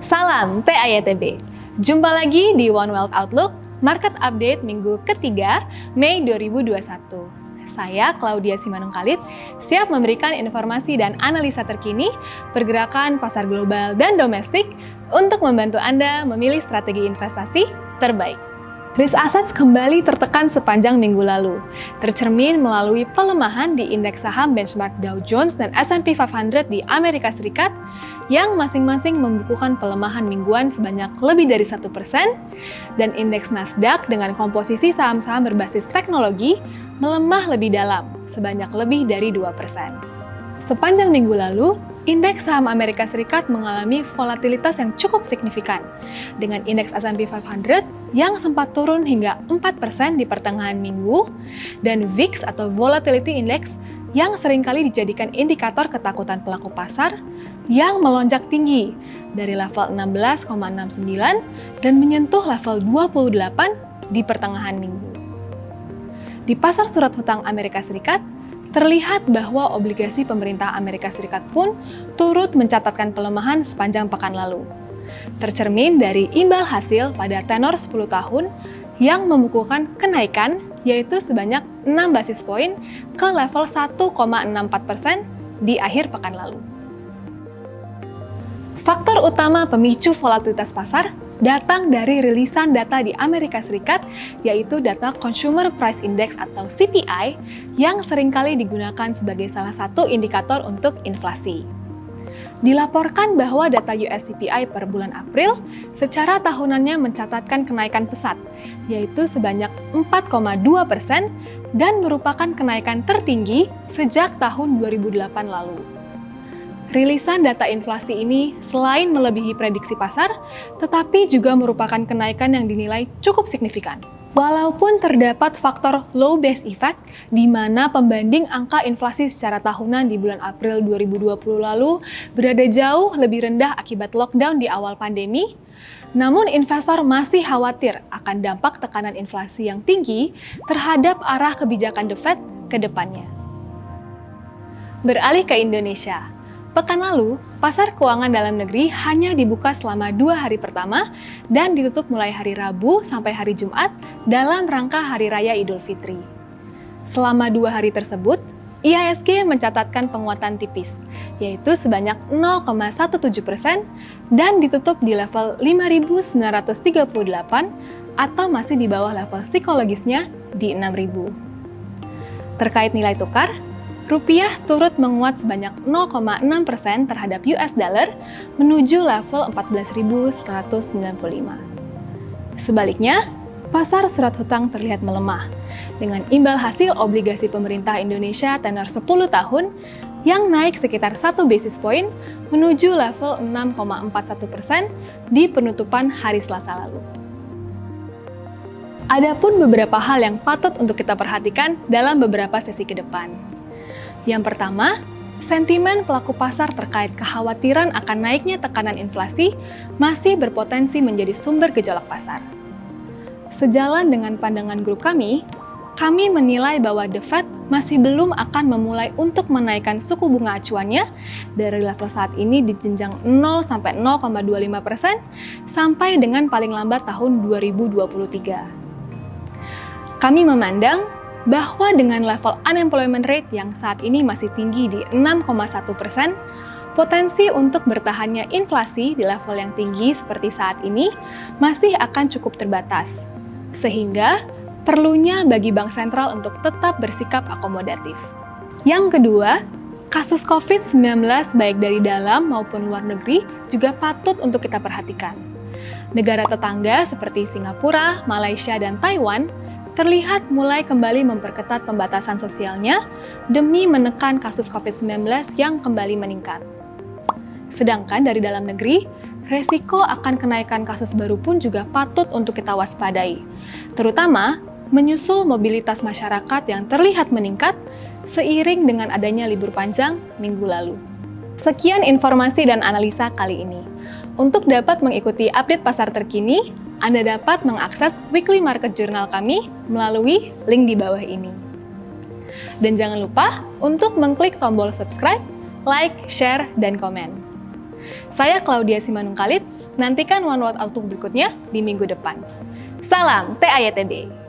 Salam TIETB. Jumpa lagi di One Wealth Outlook, Market Update minggu ketiga, Mei 2021. Saya, Claudia Simanung Khalid, siap memberikan informasi dan analisa terkini, pergerakan pasar global dan domestik untuk membantu Anda memilih strategi investasi terbaik. Risk assets kembali tertekan sepanjang minggu lalu, tercermin melalui pelemahan di indeks saham benchmark Dow Jones dan S&P 500 di Amerika Serikat yang masing-masing membukukan pelemahan mingguan sebanyak lebih dari 1%, dan indeks Nasdaq dengan komposisi saham-saham berbasis teknologi melemah lebih dalam, sebanyak lebih dari 2%. Sepanjang minggu lalu, indeks saham Amerika Serikat mengalami volatilitas yang cukup signifikan, dengan indeks S&P 500 yang sempat turun hingga 4% di pertengahan minggu, dan VIX atau Volatility Index yang seringkali dijadikan indikator ketakutan pelaku pasar yang melonjak tinggi dari level 16,69 dan menyentuh level 28 di pertengahan minggu. Di pasar surat hutang Amerika Serikat, terlihat bahwa obligasi pemerintah Amerika Serikat pun turut mencatatkan pelemahan sepanjang pekan lalu. Tercermin dari imbal hasil pada tenor 10 tahun yang membukukan kenaikan yaitu sebanyak 6 basis poin ke level 1,64% di akhir pekan lalu. Faktor utama pemicu volatilitas pasar datang dari rilisan data di Amerika Serikat, yaitu data Consumer Price Index atau CPI yang seringkali digunakan sebagai salah satu indikator untuk inflasi. Dilaporkan bahwa data US CPI per bulan April secara tahunannya mencatatkan kenaikan pesat, yaitu sebanyak 4,2% dan merupakan kenaikan tertinggi sejak tahun 2008 lalu. Rilisan data inflasi ini selain melebihi prediksi pasar, tetapi juga merupakan kenaikan yang dinilai cukup signifikan. Walaupun terdapat faktor low base effect, di mana pembanding angka inflasi secara tahunan di bulan April 2020 lalu berada jauh lebih rendah akibat lockdown di awal pandemi, namun investor masih khawatir akan dampak tekanan inflasi yang tinggi terhadap arah kebijakan The Fed ke depannya. Beralih ke Indonesia. Pekan lalu, pasar keuangan dalam negeri hanya dibuka selama 2 hari pertama dan ditutup mulai hari Rabu sampai hari Jumat dalam rangka Hari Raya Idul Fitri. Selama 2 hari tersebut, IHSG mencatatkan penguatan tipis, yaitu sebanyak 0,17% dan ditutup di level 5.938 atau masih di bawah level psikologisnya di 6.000. Terkait nilai tukar, rupiah turut menguat sebanyak 0,6% terhadap US dollar menuju level 14.195. Sebaliknya, pasar surat hutang terlihat melemah dengan imbal hasil obligasi pemerintah Indonesia tenor 10 tahun yang naik sekitar 1 basis point menuju level 6,41% di penutupan hari Selasa lalu. Adapun beberapa hal yang patut untuk kita perhatikan dalam beberapa sesi ke depan. Yang pertama, sentimen pelaku pasar terkait kekhawatiran akan naiknya tekanan inflasi masih berpotensi menjadi sumber gejolak pasar. Sejalan dengan pandangan grup kami menilai bahwa The Fed masih belum akan memulai untuk menaikkan suku bunga acuannya dari level saat ini di jenjang 0 sampai 0,25% sampai dengan paling lambat tahun 2023. Kami memandang bahwa dengan level unemployment rate yang saat ini masih tinggi di 6,1%, potensi untuk bertahannya inflasi di level yang tinggi seperti saat ini masih akan cukup terbatas. Sehingga, perlunya bagi bank sentral untuk tetap bersikap akomodatif. Yang kedua, kasus COVID-19 baik dari dalam maupun luar negeri juga patut untuk kita perhatikan. Negara tetangga seperti Singapura, Malaysia, dan Taiwan terlihat mulai kembali memperketat pembatasan sosialnya demi menekan kasus COVID-19 yang kembali meningkat. Sedangkan dari dalam negeri, resiko akan kenaikan kasus baru pun juga patut untuk kita waspadai, terutama menyusul mobilitas masyarakat yang terlihat meningkat seiring dengan adanya libur panjang minggu lalu. Sekian informasi dan analisa kali ini. Untuk dapat mengikuti update pasar terkini, Anda dapat mengakses weekly market journal kami melalui link di bawah ini. Dan jangan lupa untuk mengklik tombol subscribe, like, share, dan komen. Saya Claudia Simanungkalit, nantikan One World Outlook berikutnya di minggu depan. Salam TAYTB!